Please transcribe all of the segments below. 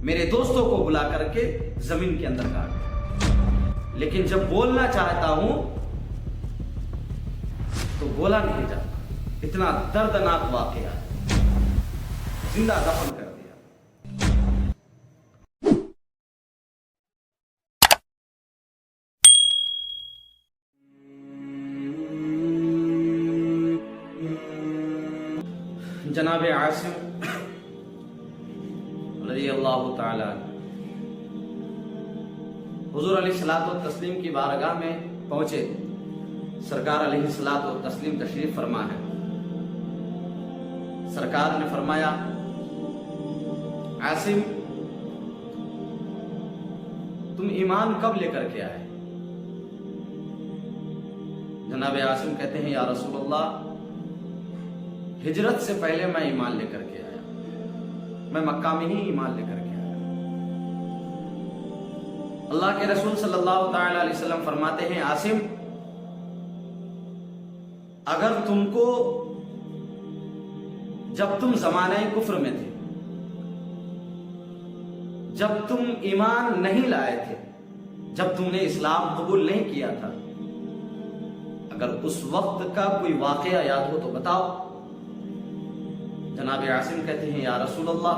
میرے دوستوں کو بلا کر کے زمین کے اندر گاڑ دیا، لیکن جب بولنا چاہتا ہوں تو بولا نہیں جاتا۔ اتنا دردناک واقعہ ہے، زندہ دفن کر دیا۔ جناب عاصم رضی اللہ تعالی عنہ حضور علیہ الصلوۃ والتسلیم کی بارگاہ میں پہنچے۔ سرکار علیہ الصلوۃ والتسلیم تشریف فرما ہے۔ سرکار نے فرمایا، عاصم تم ایمان کب لے کر کے آئے؟ جناب عاصم کہتے ہیں، یا رسول اللہ ہجرت سے پہلے میں ایمان لے کر کے آیا، میں مکہ میں ہی ایمان لے کر کے آیا۔ اللہ کے رسول صلی اللہ تعالی علیہ وسلم فرماتے ہیں، عاصم اگر تم کو جب تم زمانہ کفر میں تھے، جب تم ایمان نہیں لائے تھے، جب تم نے اسلام قبول نہیں کیا تھا، اگر اس وقت کا کوئی واقعہ یاد ہو تو بتاؤ۔ جناب عاصم کہتے ہیں، یا رسول اللہ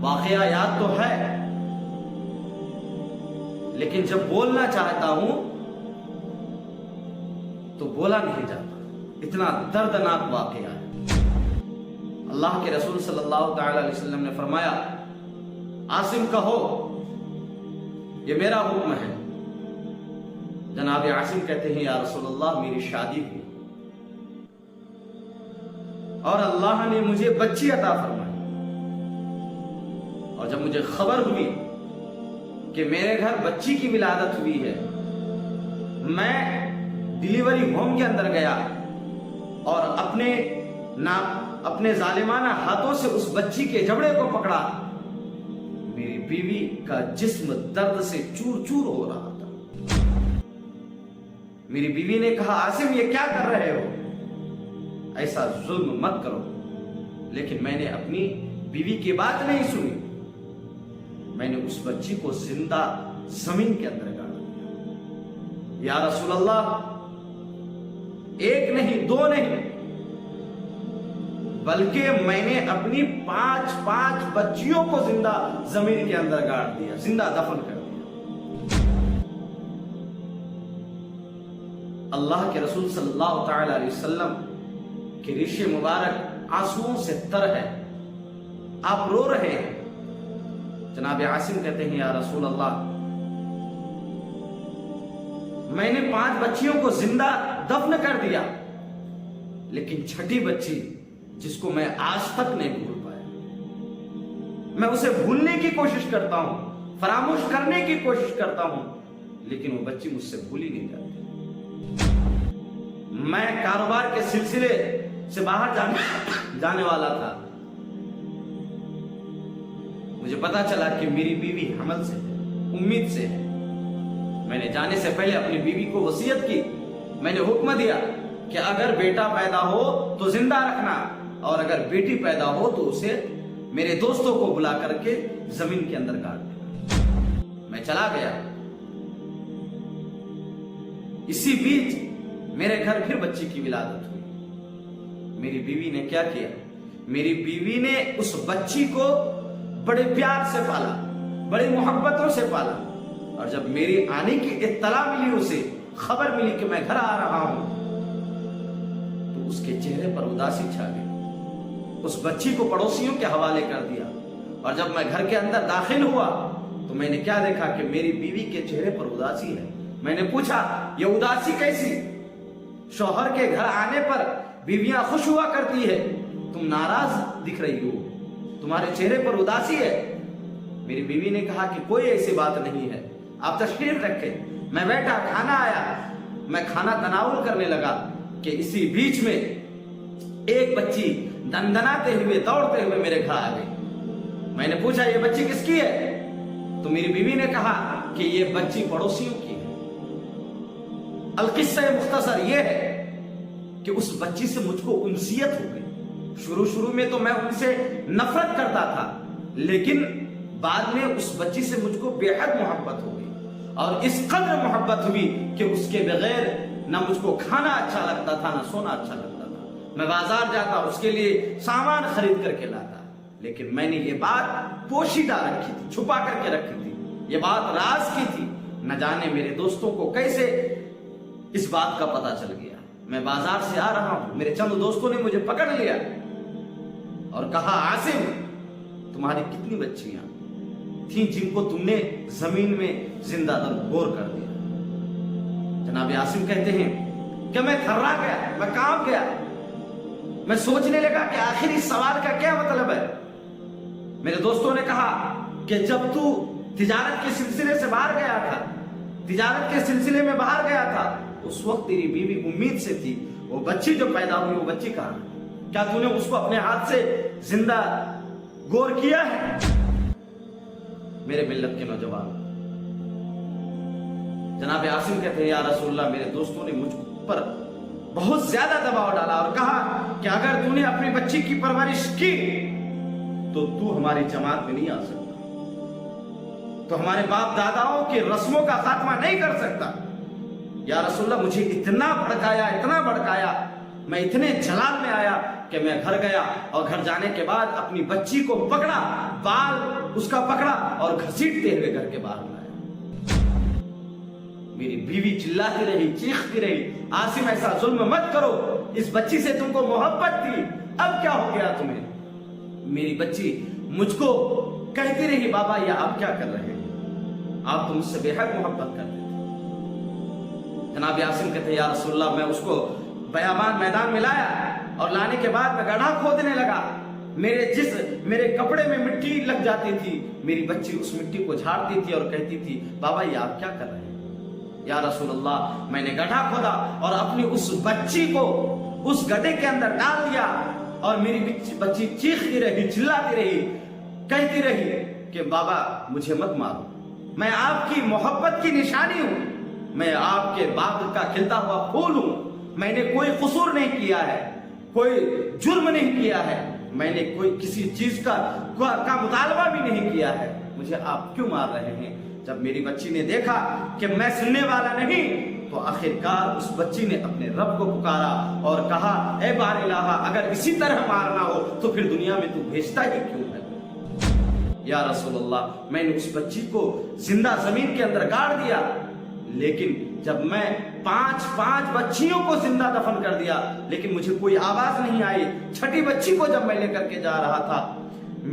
واقعہ یاد تو ہے، لیکن جب بولنا چاہتا ہوں تو بولا نہیں جاتا۔ اتنا دردناک واقعہ ہے۔ اللہ کے رسول صلی اللہ تعالی علیہ وسلم نے فرمایا، عاصم کہو یہ میرا حکم ہے۔ جناب عاصم کہتے ہیں، یا رسول اللہ میری شادی ہوئی اور اللہ نے مجھے بچی عطا فرمائی، اور جب مجھے خبر ہوئی کہ میرے گھر بچی کی ولادت ہوئی ہے، میں ڈیلیوری ہوم کے اندر گیا اور اپنے ظالمانہ ہاتھوں سے اس بچی کے جبڑے کو پکڑا۔ میری بیوی کا جسم درد سے چور چور ہو رہا تھا۔ میری بیوی نے کہا، عاصم یہ کیا کر رہے ہو؟ ایسا ظلم مت کرو، لیکن میں نے اپنی بیوی کی بات نہیں سنی، میں نے اس بچی کو زندہ زمین کے اندر گاڑ دیا۔ یا رسول اللہ ایک نہیں دو نہیں، بلکہ میں نے اپنی 5 بچیوں کو زندہ زمین کے اندر گاڑ دیا، زندہ دفن کر دیا۔ اللہ کے رسول صلی اللہ تعالی علیہ وسلم کہ ریش مبارک آنسوؤں سے تر ہے، آپ رو رہے ہیں۔ جناب عاصم کہتے ہیں، یا رسول اللہ میں نے 5 بچیوں کو زندہ دفن کر دیا، لیکن چھٹی بچی جس کو میں آج تک نہیں بھول پایا، میں اسے بھولنے کی کوشش کرتا ہوں، فراموش کرنے کی کوشش کرتا ہوں، لیکن وہ بچی مجھ سے بھولی نہیں جاتی۔ میں کاروبار کے سلسلے سے باہر جانے والا تھا، مجھے پتا چلا کہ میری بیوی حمل سے ہے، امید سے ہے۔ میں نے جانے سے پہلے اپنی بیوی کو وصیت کی، میں نے حکم دیا کہ اگر بیٹا پیدا ہو تو زندہ رکھنا، اور اگر بیٹی پیدا ہو تو اسے میرے دوستوں کو بلا کر کے زمین کے اندر گاڑ دینا۔ میں چلا گیا، اسی بیچ میرے گھر پھر بچی کی ولادت ہوئی۔ میری بیوی نے کیا کیا؟ میری بیوی نے اس بچی کو بڑے پیار سے پالا، بڑی محبتوں سے پالا، اور جب میری آنے کی اطلاع ملی، اسے خبر ملی کہ میں گھر آ رہا ہوں، تو اس کے چہرے پر اداسی چھا گئی۔ اس بچی کو پڑوسیوں کے حوالے کر دیا، اور جب میں گھر کے اندر داخل ہوا تو میں نے کیا دیکھا کہ میری بیوی کے چہرے پر اداسی ہے۔ میں نے پوچھا، یہ اداسی کیسی؟ شوہر کے گھر آنے پر بیویاں خوش ہوا کرتی ہے، تم ناراض دکھ رہی ہو، تمہارے چہرے پر اداسی ہے۔ میری بیوی نے کہا کہ کوئی ایسی بات نہیں ہے، آپ تشریف رکھیں۔ میں بیٹھا، کھانا آیا، میں کھانا تناول کرنے لگا کہ اسی بیچ میں ایک بچی دندناتے ہوئے دوڑتے ہوئے میرے گھر آ گئی۔ میں نے پوچھا، یہ بچی کس کی ہے؟ تو میری بیوی نے کہا کہ یہ بچی پڑوسیوں کی ہے۔ القصہ مختصر یہ ہے کہ اس بچی سے مجھ کو انسیت ہو گئی۔ شروع میں تو میں ان سے نفرت کرتا تھا، لیکن بعد میں اس بچی سے مجھ کو بے حد محبت ہو گئی، اور اس قدر محبت ہوئی کہ اس کے بغیر نہ مجھ کو کھانا اچھا لگتا تھا، نہ سونا اچھا لگتا تھا۔ میں بازار جاتا، اس کے لیے سامان خرید کر کے لاتا، لیکن میں نے یہ بات پوشیدہ رکھی تھی، چھپا کر کے رکھی تھی، یہ بات راز کی تھی۔ نہ جانے میرے دوستوں کو کیسے اس بات کا پتہ چل گیا۔ میں بازار سے آ رہا ہوں، میرے چند دوستوں نے مجھے پکڑ لیا اور کہا عاصم تمہاری کتنی بچیاں تھیں جن کو تم نے زمین میں زندہ گور کر دیا؟ جناب عاصم کہتے ہیں کہ میں تھرا گیا، میں کانپ گیا، میں سوچنے لگا کہ آخر اس سوال کا کیا مطلب ہے۔ میرے دوستوں نے کہا کہ جب تو تجارت کے سلسلے سے باہر گیا تھا، تجارت کے سلسلے میں باہر گیا تھا، اس وقت تیری بیوی امید سے تھی، وہ بچی جو پیدا ہوئی وہ بچی کہاں؟ کیا تو نے اس کو اپنے ہاتھ سے زندہ گور کیا ہے؟ میرے ملت کے نوجوان، جناب عاصم کہتے ہیں یا رسول اللہ میرے دوستوں نے مجھ پر بہت زیادہ دباؤ ڈالا اور کہا کہ اگر تو نے اپنی بچی کی پرورش کی تو تو ہماری جماعت میں نہیں آ سکتا، تو ہمارے باپ داداؤں کی رسموں کا خاتمہ نہیں کر سکتا۔ یا رسول اللہ مجھے اتنا بھڑکایا، میں اتنے جلال میں آیا کہ میں گھر گیا، اور گھر جانے کے بعد اپنی بچی کو پکڑا، بال اس کا پکڑا اور گھسیٹتے ہوئے گھر کے باہر لایا۔ میری بیوی چلاتی رہی، چیختی رہی، عاصم ایسا ظلم مت کرو، اس بچی سے تم کو محبت تھی، اب کیا ہو گیا تمہیں؟ میری بچی مجھ کو کہتی رہی بابا یہ آپ کیا کر رہے ہیں، آپ تو مجھ سے بے حد محبت کرتے تھے۔ جناب عاصم کہتے ہیں یا رسول اللہ میں اس کو بیابان میدان میں لایا، اور لانے کے بعد میں گڑھا کھودنے لگا، میرے کپڑے میں مٹی لگ جاتی تھی، میری بچی اس مٹی کو جھاڑتی تھی اور کہتی تھی بابا یہ آپ کیا کر رہے ہیں؟ یا رسول اللہ میں نے گڑھا کھودا اور اپنی اس بچی کو اس گڈھے کے اندر ڈال دیا، اور میری بچی چیختی رہی، چلاتی رہی، کہتی رہی کہ بابا مجھے مت مارو، میں آپ کی محبت کی نشانی ہوں، میں آپ کے باغ کا کھلتا ہوا پھول ہوں، میں نے کوئی قصور نہیں کیا ہے، کوئی جرم نہیں کیا ہے، میں نے کوئی کسی چیز کا مطالبہ بھی نہیں کیا ہے، مجھے آپ کیوں مار رہے ہیں؟ جب میری بچی نے دیکھا کہ میں سننے والا نہیں تو آخرکار اس بچی نے اپنے رب کو پکارا اور کہا اے بار الہ اگر اسی طرح مارنا ہو تو پھر دنیا میں تو بھیجتا ہی کیوں ہے؟ یا رسول اللہ میں نے اس بچی کو زندہ زمین کے اندر گاڑ دیا، لیکن جب میں پانچ بچیوں کو زندہ دفن کر دیا لیکن مجھے کوئی آواز نہیں آئی۔ چھٹی بچی کو جب میں لے کر کے جا رہا تھا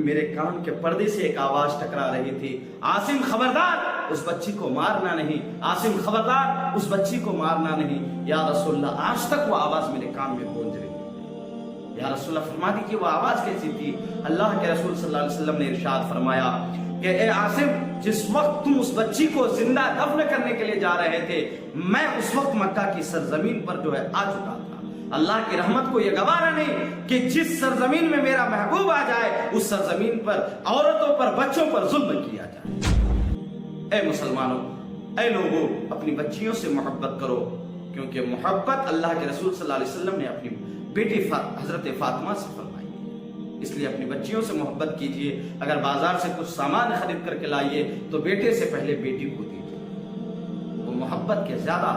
میرے کان کے پردے سے ایک آواز ٹکرا رہی تھی، عاصم خبردار اس بچی کو مارنا نہیں، عاصم خبردار اس بچی کو مارنا نہیں۔ یا رسول اللہ آج تک وہ آواز میرے کان میں گونج رہی ہے۔ یا رسول اللہ فرما دی کہ وہ آواز کیسی تھی؟ اللہ کے رسول صلی اللہ علیہ وسلم نے ارشاد فرمایا کہ اے عاصم جس وقت تم اس بچی کو زندہ دفن کرنے کے لیے جا رہے تھے میں اس وقت مکہ کی سرزمین پر جو ہے آ چکا تھا۔ اللہ کی رحمت کو یہ گوارا نہیں کہ جس سرزمین میں میرا محبوب آ جائے اس سرزمین پر عورتوں پر بچوں پر ظلم کیا جائے۔ اے مسلمانوں، اے لوگوں، اپنی بچیوں سے محبت کرو، کیونکہ محبت اللہ کے رسول صلی اللہ علیہ وسلم نے اپنی بیٹی حضرت فاطمہ سے فرمائی، اس لیے اپنی بچیوں سے محبت کیجئے۔ اگر بازار سے کچھ سامان خرید کر کے لائیے تو بیٹے سے پہلے بیٹی کو دیجیے، وہ محبت کے زیادہ